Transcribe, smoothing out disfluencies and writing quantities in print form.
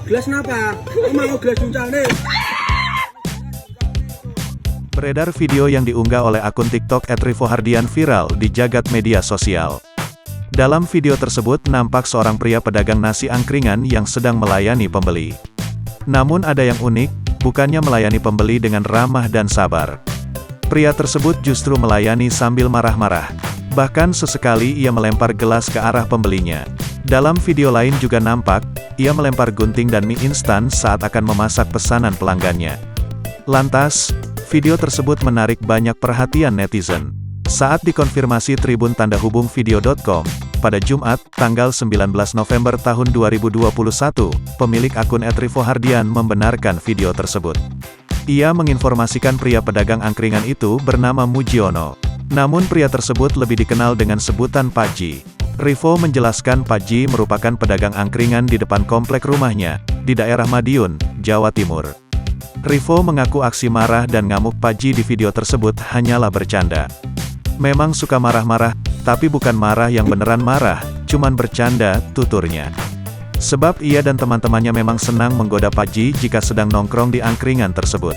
Gelas kenapa? Aku mau gelas juncal nih. Beredar video yang diunggah oleh akun TikTok @rivohardian viral di jagat media sosial. Dalam video tersebut nampak seorang pria pedagang nasi angkringan yang sedang melayani pembeli. Namun ada yang unik, bukannya melayani pembeli dengan ramah dan sabar. Pria tersebut justru melayani sambil marah-marah. Bahkan sesekali ia melempar gelas ke arah pembelinya. Dalam video lain juga nampak, ia melempar gunting dan mie instan saat akan memasak pesanan pelanggannya. Lantas, video tersebut menarik banyak perhatian netizen. Saat dikonfirmasi Tribun Tanda Hubung Video.com, pada Jumat, tanggal 19 November tahun 2021, pemilik akun @rivohardian membenarkan video tersebut. Ia menginformasikan pria pedagang angkringan itu bernama Mujiono. Namun pria tersebut lebih dikenal dengan sebutan Pak Ji. Rivo menjelaskan Pak Ji merupakan pedagang angkringan di depan komplek rumahnya, di daerah Madiun, Jawa Timur. Rivo mengaku aksi marah dan ngamuk Pak Ji di video tersebut hanyalah bercanda. Memang suka marah-marah, tapi bukan marah yang beneran marah, cuman bercanda, tuturnya. Sebab ia dan teman-temannya memang senang menggoda Pak Ji jika sedang nongkrong di angkringan tersebut.